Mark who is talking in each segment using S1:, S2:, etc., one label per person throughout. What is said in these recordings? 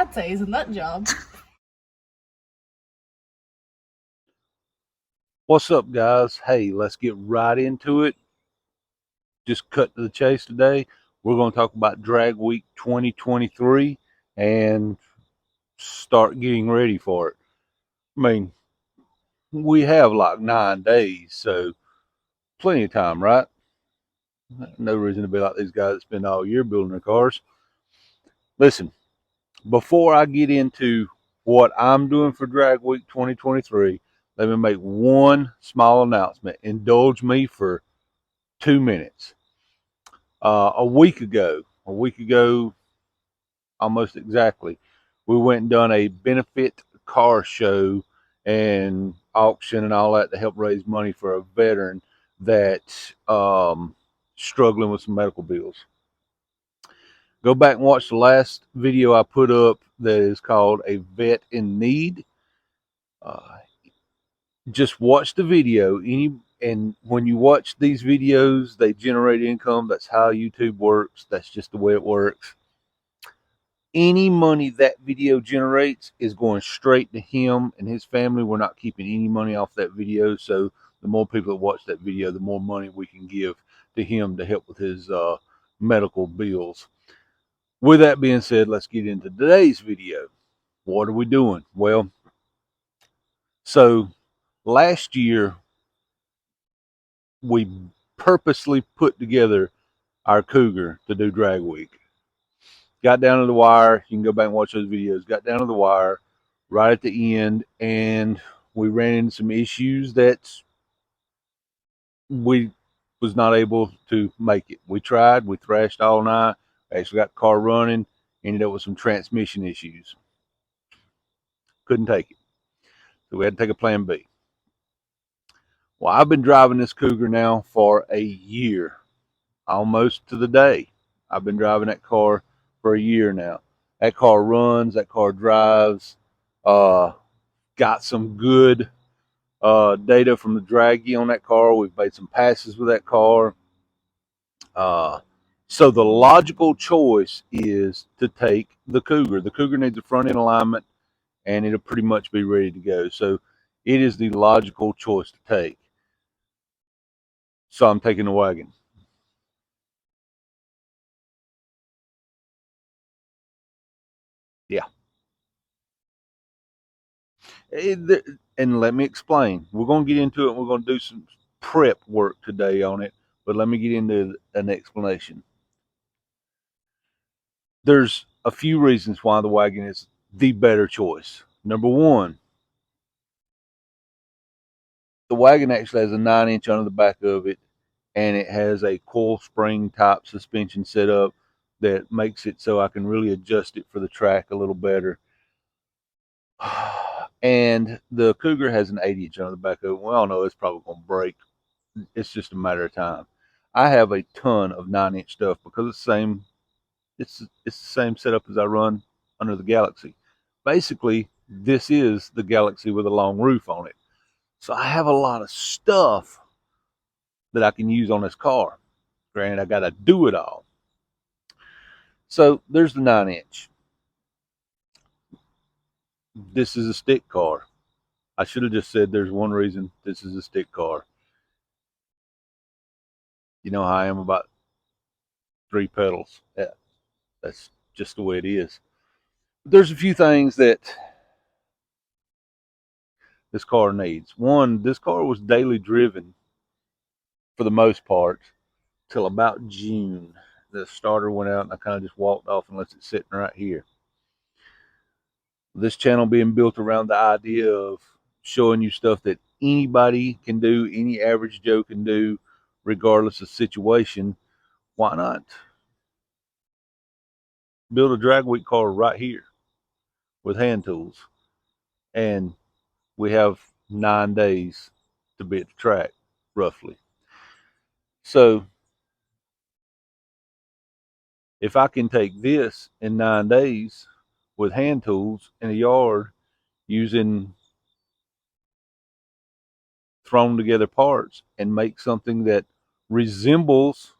S1: lattes, a nut job.
S2: What's up, guys? Hey, let's get right into it. Just cut to the chase today. We're going to talk about Dragweek 2023 and start getting ready for it. I mean, we have like 9 days, so plenty of time, right? No reason to be like these guys that spend all year building their cars. Listen, before I get into what I'm doing for Dragweek 2023, let me make one small announcement. Indulge me for 2 minutes. A week ago, almost exactly, we went and done a benefit car show and auction and all that to help raise money for a veteran that's struggling with some medical bills. Go back and watch the last video I put up that is called A Vet in Need. Just watch the video. And when you watch these videos, they generate income. That's how YouTube works. That's just the way it works. Any money that video generates is going straight to him and his family. We're not keeping any money off that video. So the more people that watch that video, the more money we can give to him to help with his medical bills. With that being said, let's get into today's video. What are we doing? Well, so last year we purposely put together our Cougar to do Dragweek. Got down to the wire. You can go back and watch those videos. Got down to the wire right at the end, and we ran into some issues that we was not able to make it. We tried. We thrashed all night. Actually got the car running. Ended up with some transmission issues. Couldn't take it. So we had to take a plan B. Well, I've been driving this Cougar now for a year, almost to the day. I've been driving that car for a year now. That car runs, that car drives. Got some good data from the Dragweek on that car. We've made some passes with that car. So the logical choice is to take the Cougar. The Cougar needs a front end alignment, and it'll pretty much be ready to go. So it is the logical choice to take. So I'm taking the wagon. Yeah. And let me explain. We're going to get into it. We're going to do some prep work today on it, but let me get into an explanation. There's a few reasons why the wagon is the better choice. Number one, the wagon actually has a 9-inch under the back of it, and it has a coil spring type suspension setup that makes it so I can really adjust it for the track a little better. And the Cougar has an 80-inch under the back of it. We all know it's probably going to break. It's just a matter of time. I have a ton of 9-inch stuff because it's the same. It's the same setup as I run under the Galaxy. Basically, this is the Galaxy with a long roof on it. So I have a lot of stuff that I can use on this car. Granted, I got to do it all. So there's the 9-inch. This is a stick car. I should have just said there's one reason this is a stick car. You know how I am about 3 pedals. Yeah, that's just the way it is. There's a few things that this car needs. One, this car was daily driven for the most part till about June. The starter went out and I kind of just walked off and left it sitting right here. This channel being built around the idea of showing you stuff that anybody can do, any average Joe can do, regardless of situation. Why not build a Dragweek car right here with hand tools? And we have 9 days to be at the track, roughly. So if I can take this in 9 days with hand tools in a yard using thrown together parts and make something that resembles,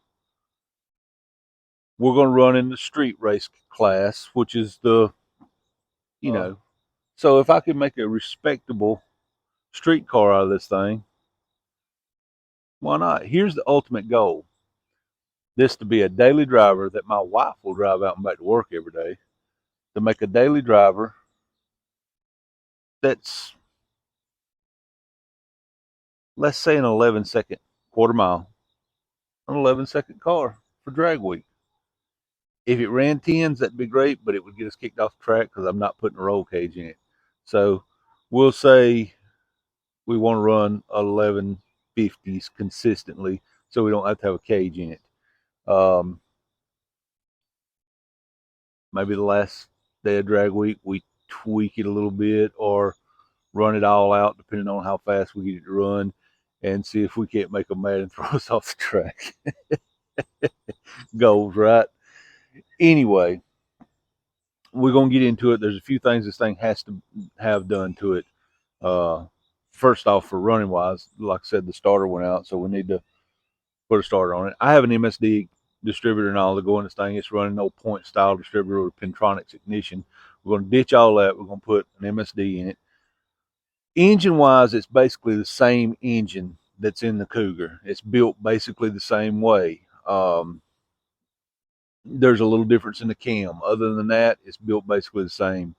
S2: we're going to run in the street race class, which is the you know. So if I could make a respectable street car out of this thing, why not? Here's the ultimate goal: this to be a daily driver that my wife will drive out and back to work every day. To make a daily driver that's, let's say, an 11-second quarter mile, an 11-second car for Dragweek. If it ran tens, that'd be great, but it would get us kicked off the track because I'm not putting a roll cage in it. So we'll say we want to run 1150s consistently, so we don't have to have a cage in it. Maybe the last day of Dragweek, we tweak it a little bit or run it all out, depending on how fast we get it to run, and see if we can't make them mad and throw us off the track. Goals, right? Anyway, we're going to get into it. There's a few things this thing has to have done to it. First off, for running wise, like I said, the starter went out, so we need to put a starter on it. I have an MSD distributor and all to go in this thing. It's running no point style distributor with Pentronics ignition. We're going to ditch all that. We're going to put an MSD in it. Engine wise, it's basically the same engine that's in the Cougar. It's built basically the same way. There's a little difference in the cam. Other than that, it's built basically the same.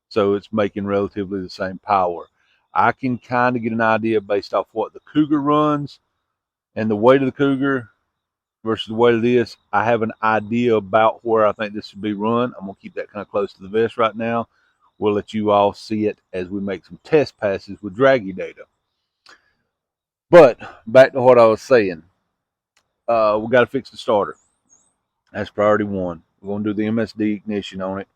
S2: So it's making relatively the same power. I can kind of get an idea based off what the Cougar runs and the weight of the Cougar versus the weight of this. I have an idea about where I think this should be run. I'm going to keep that kind of close to the vest right now. We'll let you all see it as we make some test passes with Draggy data. But back to what I was saying. We got to fix the starter. That's priority one. We're going to do the MSD ignition on it.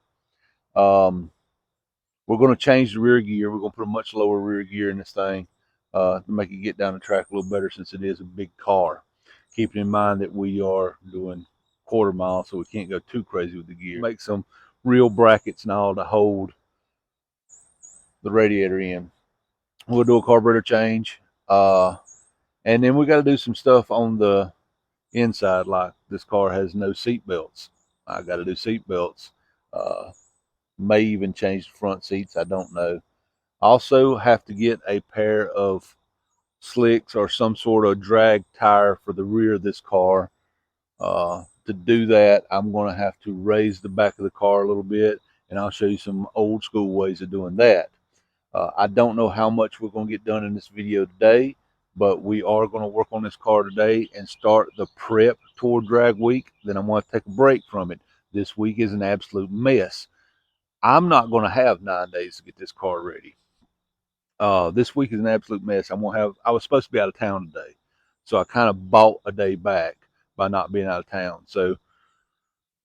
S2: We're going to change the rear gear. We're going to put a much lower rear gear in this thing to make it get down the track a little better, since it is a big car. Keeping in mind that we are doing quarter mile, so we can't go too crazy with the gear. Make some real brackets and all to hold the radiator in. We'll do a carburetor change. And then we got to do some stuff on the inside, like this car has no seat belts. I got to do seat belts. May even change the front seats. I don't know. Also have to get a pair of slicks or some sort of drag tire for the rear of this car. To do that, I'm going to have to raise the back of the car a little bit, and I'll show you some old school ways of doing that. I don't know how much we're going to get done in this video today, but we are going to work on this car today and start the prep toward Dragweek. Then I'm going to take a break from it. This week is an absolute mess. I'm not going to have 9 days to get this car ready. This week is an absolute mess. I was supposed to be out of town today, so I kind of bought a day back by not being out of town. So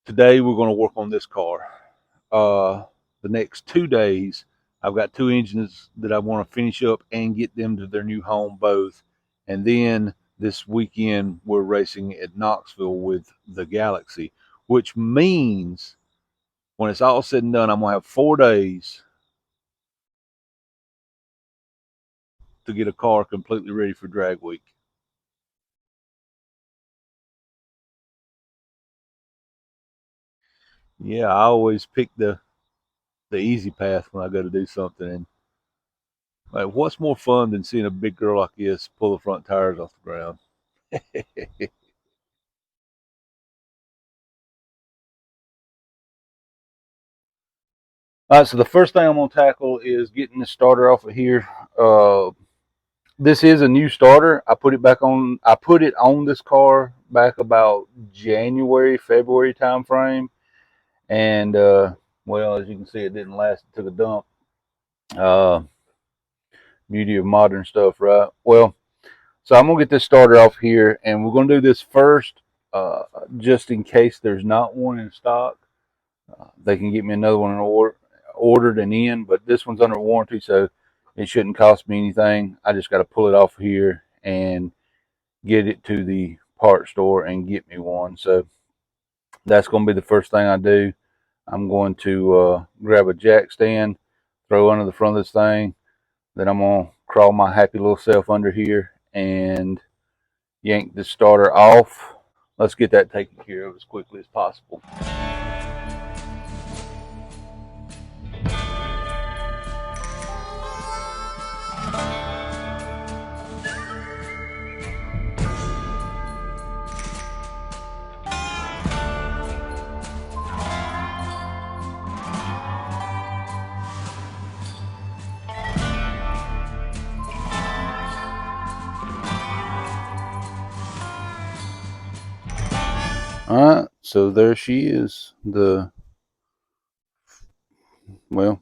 S2: today we're going to work on this car. The next 2 days, I've got 2 engines that I want to finish up and get them to their new home both. And then this weekend, we're racing at Knoxville with the Galaxy, which means when it's all said and done, I'm going to have 4 days to get a car completely ready for Dragweek. Yeah, I always pick the easy path when I go to do something. And like, what's more fun than seeing a big girl like this pull the front tires off the ground? All right, so the first thing I'm going to tackle is getting the starter off of here. This is a new starter. I put it on this car back about January, February time frame. And, well, as you can see, it didn't last. It took a dump. Beauty of modern stuff, right? Well, so I'm going to get this starter off here, and we're going to do this first just in case there's not one in stock. They can get me another one ordered and in, but this one's under warranty, so it shouldn't cost me anything. I just got to pull it off here and get it to the part store and get me one. So that's going to be the first thing I do. I'm going to grab a jack stand, throw under the front of this thing. Then I'm going to crawl my happy little self under here and yank the starter off. Let's get that taken care of as quickly as possible. Alright, so there she is. The, well,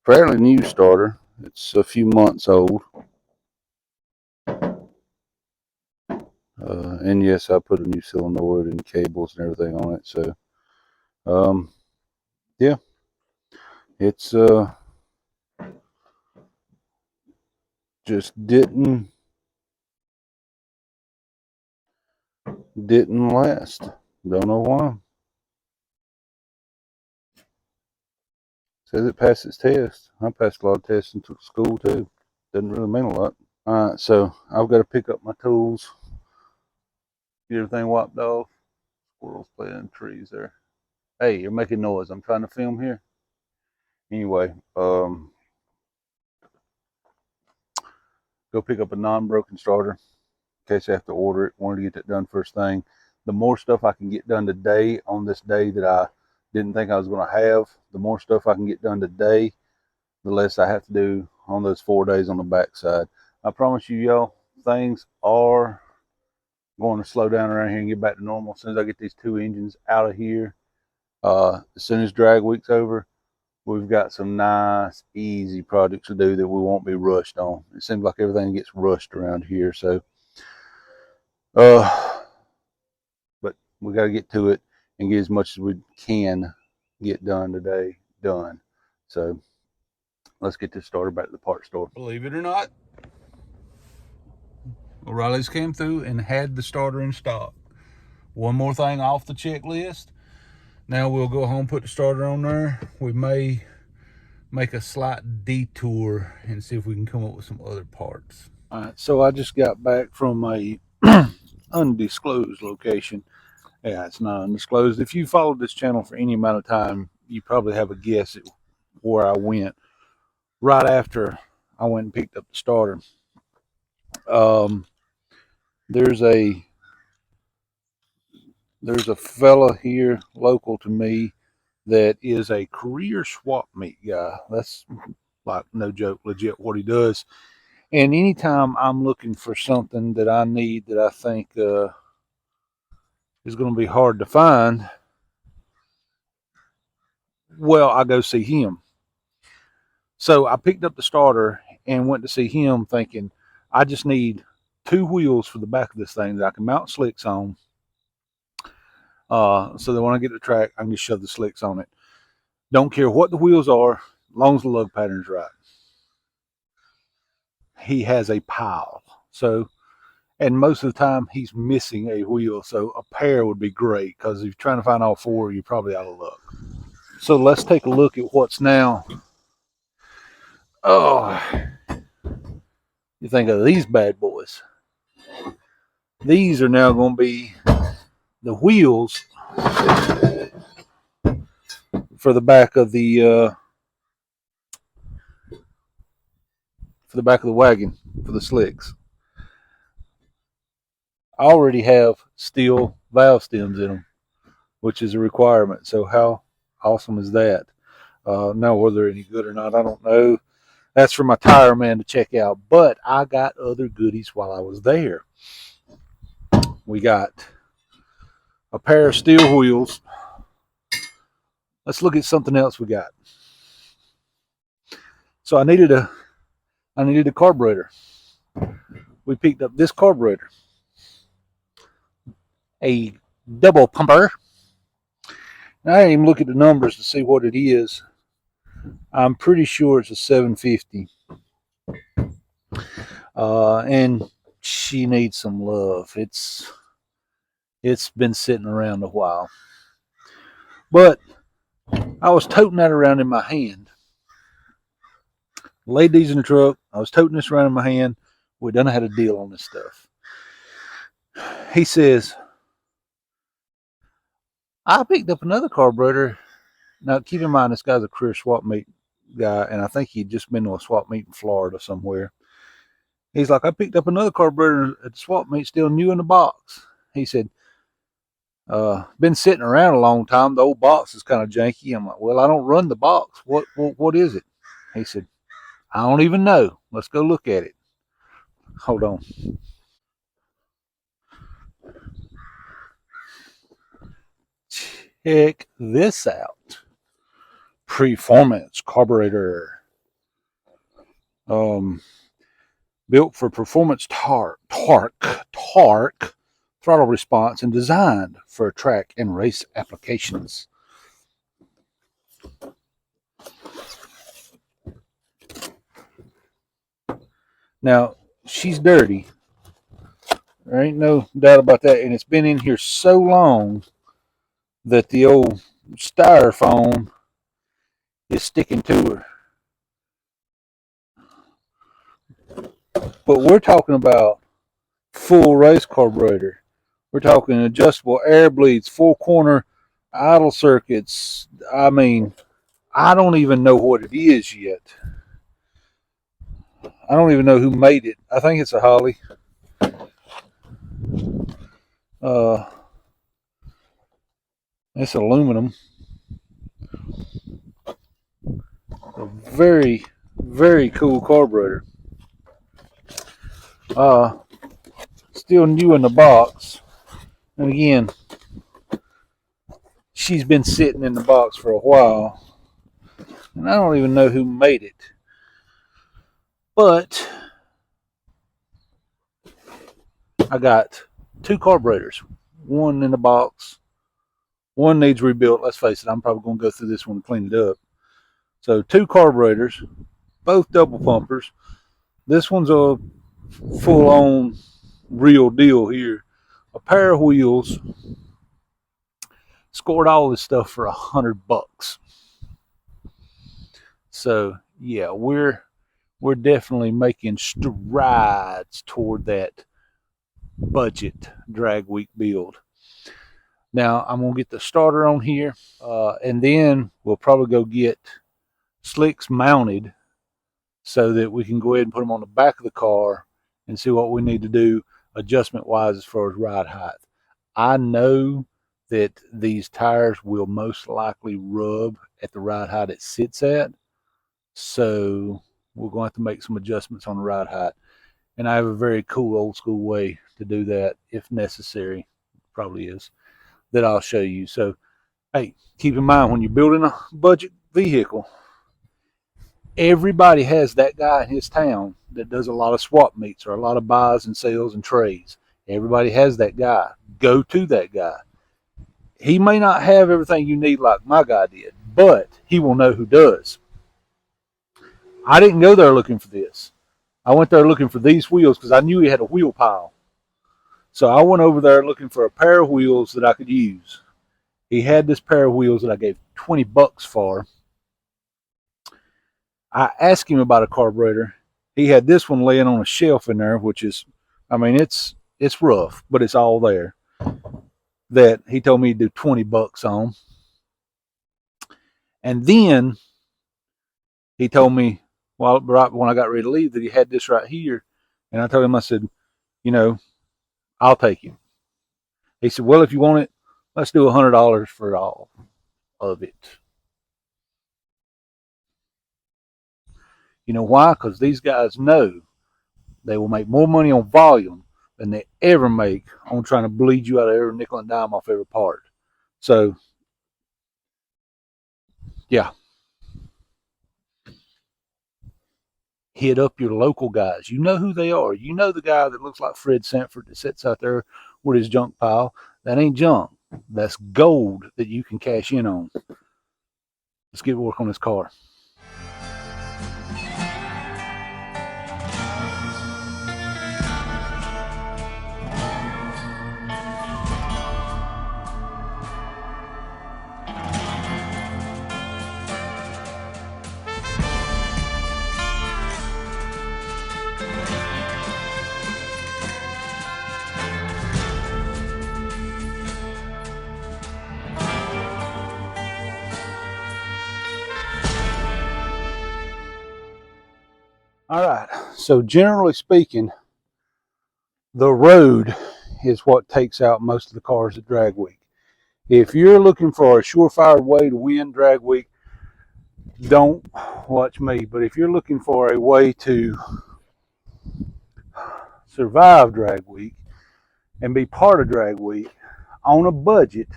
S2: fairly new starter. It's a few months old. And yes, I put a new solenoid and cables and everything on it. So, yeah, it's just didn't last. Don't know why. Says it passed its test. I passed a lot of tests and took school too. Doesn't really mean a lot. Alright, so I've got to pick up my tools, get everything wiped off. Squirrels playing in trees there. Hey, you're making noise. I'm trying to film here. Anyway, go pick up a non-broken starter in case I have to order it. Wanted to get that done first thing. The more stuff I can get done today on this day that I didn't think I was going to have, the more stuff I can get done today, the less I have to do on those 4 days on the backside. I promise you, y'all, things are going to slow down around here and get back to normal as soon as I get these 2 engines out of here. As soon as Dragweek's over, we've got some nice, easy projects to do that we won't be rushed on. It seems like everything gets rushed around here, so but we got to get to it and get as much as we can get done today done. So let's get this started back to the parts store. Believe it or not, O'Reilly's came through and had the starter in stock. One more thing off the checklist. Now we'll go home, put the starter on there. We may make a slight detour and see if we can come up with some other parts. All right, so I just got back from a undisclosed location. Yeah, it's not undisclosed. If you followed this channel for any amount of time, you probably have a guess at where I went right after I went and picked up the starter. There's a fella here local to me that is a career swap meet guy. That's like no joke, legit what he does. And anytime I'm looking for something that I need that I think is going to be hard to find, well, I go see him. So I picked up the starter and went to see him thinking, I just need 2 wheels for the back of this thing that I can mount slicks on. So that when I get to the track, I can just shove the slicks on it. Don't care what the wheels are, as long as the lug pattern's right. He has a pile. So, and most of the time he's missing a wheel. So a pair would be great, because if you're trying to find all 4, you're probably out of luck. So let's take a look at what's now. Oh, you think of these bad boys. These are now going to be the wheels for the back of the wagon for the slicks. I already have steel valve stems in them, which is a requirement. So how awesome is that? Now, whether they're any good or not, I don't know. That's for my tire man to check out. But I got other goodies while I was there. We got a pair of steel wheels. Let's look at something else we got. So I needed a carburetor. We picked up this carburetor, a double pumper. Now, I didn't even look at the numbers to see what it is. I'm pretty sure it's a 750. And she needs some love. It's been sitting around a while. But I was toting that around in my hand. Laid these in the truck. I was toting this around in my hand. We done had a deal on this stuff. He says, I picked up another carburetor. Now, keep in mind, this guy's a career swap meet guy, and I think he'd just been to a swap meet in Florida somewhere. He's like, I picked up another carburetor at the swap meet, still new in the box. He said, been sitting around a long time. The old box is kind of janky. I'm like, well, I don't run the box. What is it? He said, I don't even know. Let's go look at it. Hold on. Check this out. Performance carburetor. Built for performance torque, throttle response, and designed for track and race applications. Now, she's dirty. There ain't no doubt about that. And it's been in here so long that the old styrofoam is sticking to her. But we're talking about full race carburetor. We're talking adjustable air bleeds, four corner idle circuits. I mean, I don't even know what it is yet. I don't even know who made it. I think it's a Holly. It's aluminum. A very, very cool carburetor. Still new in the box. And again, she's been sitting in the box for a while. And I don't even know who made it. But I got two carburetors. One in the box. One needs rebuilt. Let's face it, I'm probably going to go through this one and clean it up. So two carburetors, both double pumpers. This one's a full-on real deal here. A pair of wheels. Scored all this stuff for $100. So yeah, we're definitely making strides toward that budget Dragweek build. Now I'm gonna get the starter on here, and then we'll probably go get slicks mounted so that we can go ahead and put them on the back of the car and see what we need to do adjustment wise as far as ride height. I know that these tires will most likely rub at the ride height it sits at, so we're going to have to make some adjustments on the ride height. And I have a very cool old school way to do that if necessary, probably is, that I'll show you. So hey, keep in mind when you're building a budget vehicle, everybody has that guy in his town that does a lot of swap meets or a lot of buys and sales and trades. Everybody has that guy. Go to that guy. He may not have everything you need like my guy did, but he will know who does. I didn't go there looking for this. I went there looking for these wheels because I knew he had a wheel pile. So I went over there looking for a pair of wheels that I could use. He had this pair of wheels that I gave $20 for. I asked him about a carburetor. He had this one laying on a shelf in there, which is, I mean, it's rough, but it's all there. That he told me to do $20 on. And then he told me, well, right when I got ready to leave, that he had this right here. And I told him, I said, you know, I'll take him. He said, well, if you want it, let's do $100 for all of it. You know why? Because these guys know they will make more money on volume than they ever make on trying to bleed you out of every nickel and dime off every part. So, yeah. Hit up your local guys. You know who they are. You know the guy that looks like Fred Sanford that sits out there with his junk pile. That ain't junk. That's gold that you can cash in on. Let's get to work on this car. All right, so generally speaking, the road is what takes out most of the cars at Dragweek. If you're looking for a surefire way to win Dragweek, don't watch me. But if you're looking for a way to survive Dragweek and be part of Dragweek on a budget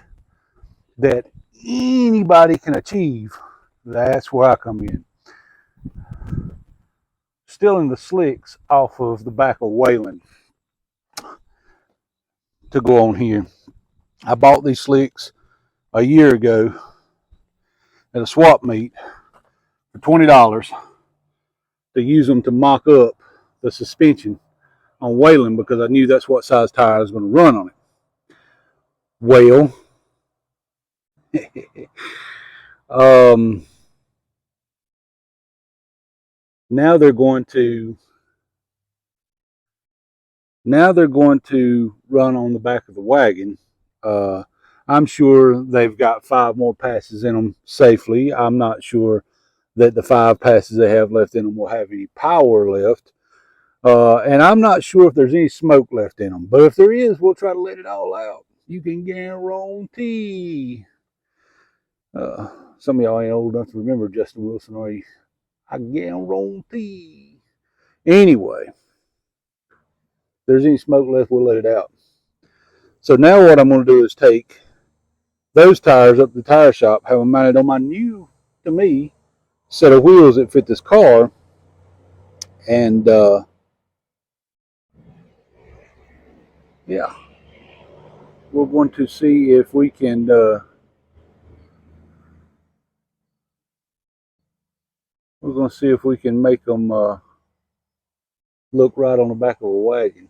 S2: that anybody can achieve, that's where I come in. Stealing the slicks off of the back of Wayland to go on here. I bought these slicks a year ago at a swap meet for $20 to use them to mock up the suspension on Wayland because I knew that's what size tire I was going to run on it. Well, now they're going to run on the back of the wagon. I'm sure they've got 5 more passes in them safely. I'm not sure that the 5 passes they have left in them will have any power left. And I'm not sure if there's any smoke left in them. But if there is, we'll try to let it all out. You can guarantee. Some of y'all ain't old enough to remember Justin Wilson, are you? I guarantee. Anyway, if there's any smoke left, we'll let it out. So now what I'm going to do is take those tires up to the tire shop, have them mounted on my new, to me, set of wheels that fit this car, and yeah, we're going to see if we can make them look right on the back of a wagon.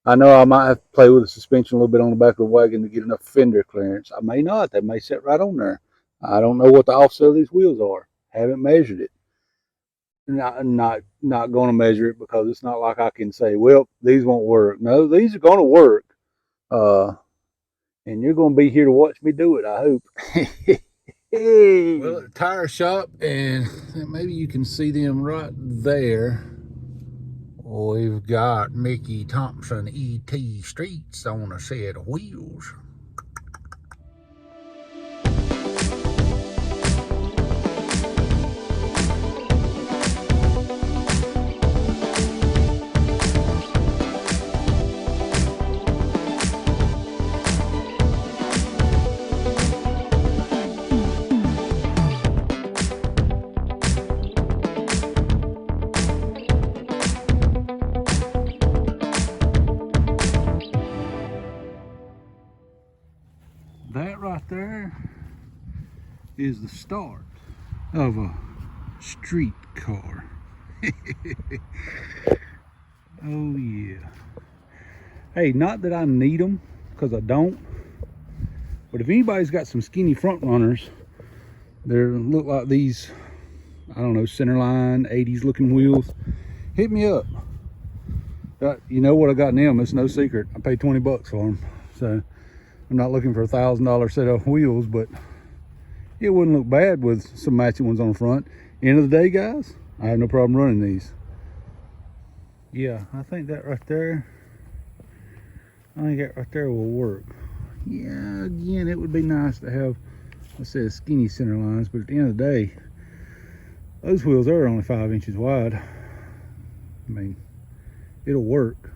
S2: I know I might have to play with the suspension a little bit on the back of the wagon to get enough fender clearance. I may not. They may sit right on there. I don't know what the offset of these wheels are. Haven't measured it. Not going to measure it because it's not like I can say, well, these won't work. No, these are going to work. And you're going to be here to watch me do it, I hope. Well, at the tire shop, and maybe you can see them right there. We've got Mickey Thompson E.T. Streets on a set of wheels. That right there is the start of a street car. Oh yeah. Hey, not that I need them, because I don't. But if anybody's got some skinny front runners, they look like these, I don't know, centerline 80s looking wheels, hit me up. You know what I got in them, it's no secret. I paid 20 bucks for them. So I'm not looking for a $1,000 set of wheels, but it wouldn't look bad with some matching ones on the front. End of the day, guys, I have no problem running these. Yeah, I think that right there, will work. Yeah, again, it would be nice to have, let's say, skinny center lines, but at the end of the day, those wheels are only 5 inches wide. I mean, it'll work.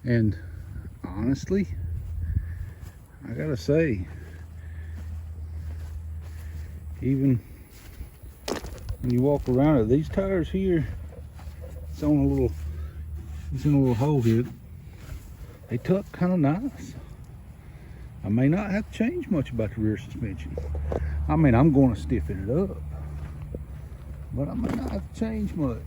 S2: And honestly, I gotta say, even when you walk around it, these tires here, it's in a little hole here. They tuck kind of nice. I may not have to change much about the rear suspension. I mean, I'm going to stiffen it up, but I may not have to change much.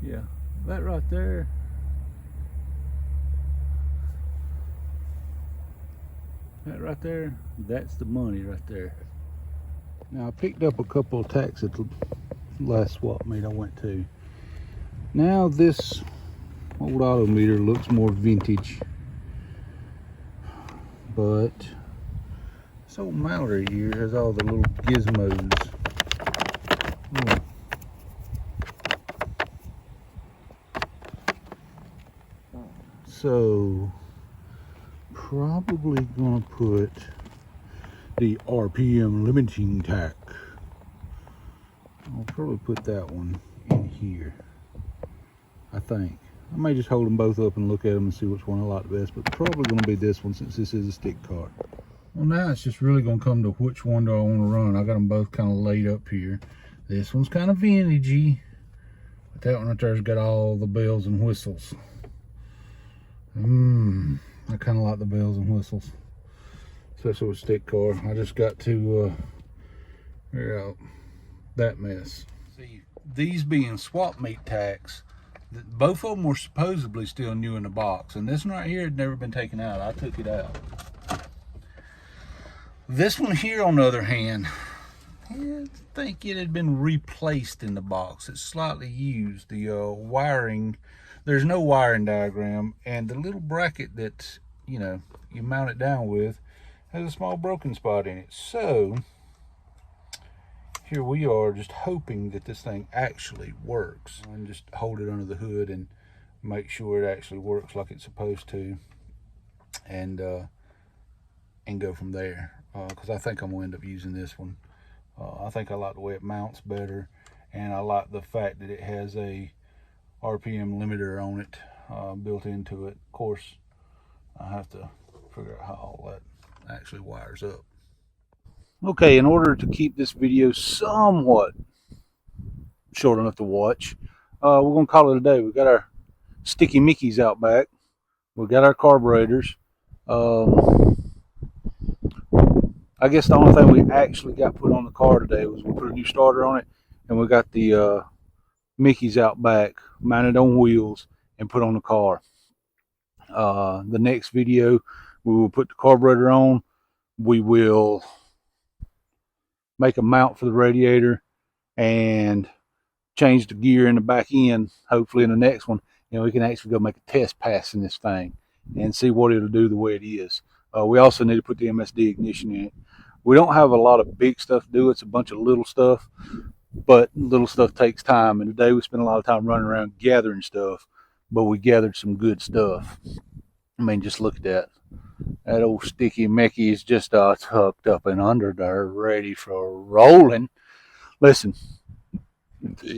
S2: Yeah, that right there. That right there, that's the money right there. Now, I picked up a couple of tacks at the last swap meet I went to. Now this old odometer looks more vintage, but this old Mallory here has all the little gizmos. So probably gonna put the RPM limiting tack. I'll probably put that one in here, I think. I may just hold them both up and look at them and see which one I like the best, but probably going to be this one since this is a stick car. Well, now it's just really going to come to which one do I want to run. I got them both kind of laid up here. This one's kind of vintagey, but that one right there's got all the bells and whistles. I kind of like the bells and whistles, especially with stick car. I just got to figure out that mess. See, these being swap meet tacks, both of them were supposedly still new in the box, and this one right here had never been taken out. I took it out. This one here, on the other hand, I think it had been replaced in the box. It's slightly used. The wiring, there's no wiring diagram, and the little bracket that you mount it down with has a small broken spot in it. So here we are, just hoping that this thing actually works, and just hold it under the hood and make sure it actually works like it's supposed to, and go from there, because I think I'm gonna end up using this one. I think I like the way it mounts better, and I like the fact that it has a RPM limiter on it, built into it. Of course, I have to figure out how all that actually wires up. Okay, in order to keep this video somewhat short enough to watch, we're going to call it a day. We've got our sticky Mickeys out back. We've got our carburetors. I guess the only thing we actually got put on the car today was we put a new starter on it, and we got the Mickeys out back, mounted on wheels, and put on the car. The next video, we will put the carburetor on. We will make a mount for the radiator and change the gear in the back end. Hopefully in the next one, we can actually go make a test pass in this thing and see what it'll do the way it is. We also need to put the MSD ignition in it. We don't have a lot of big stuff to do. It's a bunch of little stuff, but little stuff takes time, and today we spent a lot of time running around gathering stuff, but we gathered some good stuff. I mean, just look at that. That old sticky Mickey is just tucked up and under there, ready for rolling. Listen,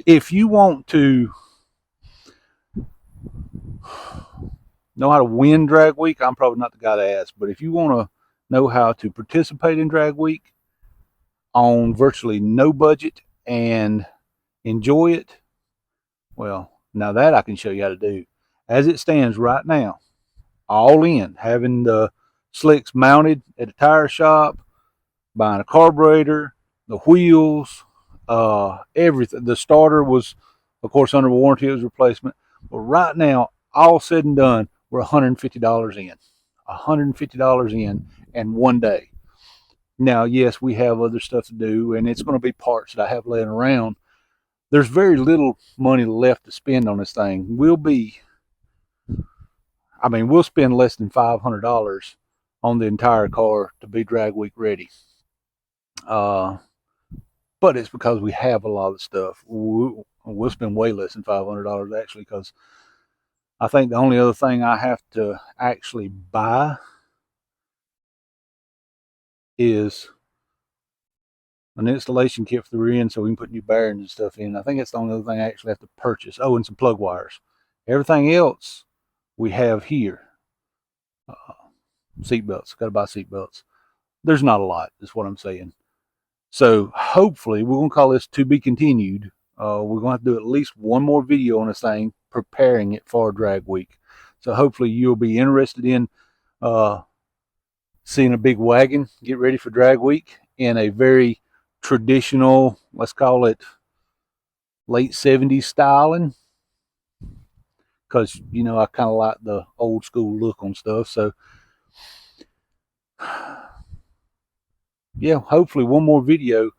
S2: if you want to know how to win Dragweek, I'm probably not the guy to ask, but if you want to know how to participate in Dragweek on virtually no budget and enjoy it, well, now that I can show you how to do. As it stands right now, all in, having the slicks mounted at a tire shop, buying a carburetor, the wheels, everything. The starter was, of course, under warranty. It was replacement. But right now, all said and done, we're $150 in. $150 in one day. Now, yes, we have other stuff to do, and it's going to be parts that I have laying around. There's very little money left to spend on this thing. We'll spend less than $500 on the entire car to be Dragweek ready. But it's because we have a lot of stuff. We'll spend way less than $500 actually, because I think the only other thing I have to actually buy is an installation kit for the rear end so we can put new bearings and stuff in. I think that's the only other thing I actually have to purchase. Oh, and some plug wires. Everything else we have here. Seatbelts. Got to buy seatbelts. There's not a lot, is what I'm saying. So hopefully, we're going to call this to be continued. We're going to have to do at least one more video on this thing, preparing it for Dragweek. So hopefully you'll be interested in seeing a big wagon get ready for Dragweek in a very traditional, let's call it late 70s styling. Because, I kind of like the old school look on stuff. So, yeah, hopefully one more video.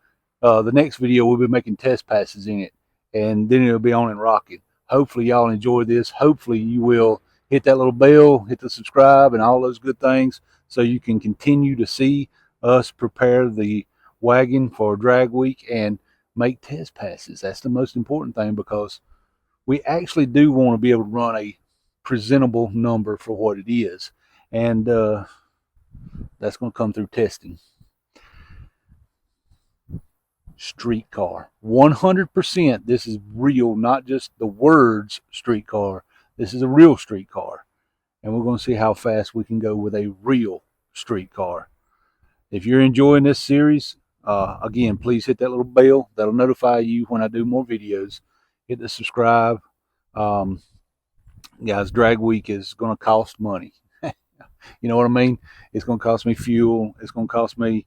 S2: The next video we'll be making test passes in it, and then it'll be on and rocking. Hopefully y'all enjoy this. Hopefully you will hit that little bell, hit the subscribe, and all those good things, so you can continue to see us prepare the wagon for Dragweek and make test passes. That's the most important thing, because we actually do want to be able to run a presentable number for what it is, and that's going to come through testing. Street car, 100%. This is real, not just the words street car. This is a real street car, and we're going to see how fast we can go with a real street car. If you're enjoying this series, again, please hit that little bell. That'll notify you when I do more videos. Hit the subscribe. Um, Guys, drag week is going to cost money. You know what I mean? It's going to cost me fuel. It's going to cost me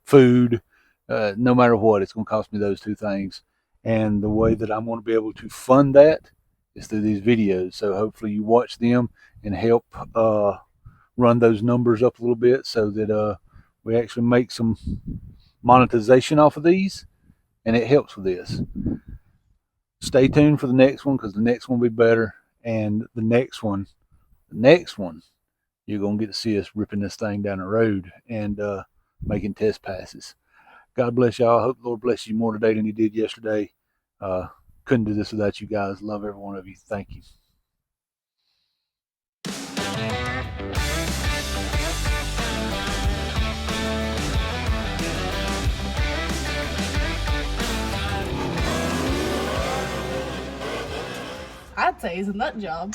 S2: food. No matter what, it's going to cost me those two things. And the way that I'm going to be able to fund that is through these videos. So hopefully you watch them and help run those numbers up a little bit so that we actually make some monetization off of these, and it helps with this. Stay tuned for the next one, because the next one will be better, and the next one, you're going to get to see us ripping this thing down the road and making test passes. God bless y'all. I hope the Lord bless you more today than he did yesterday. Couldn't do this without you guys. Love every one of you. Thank you.
S1: I'd say he's a nut job.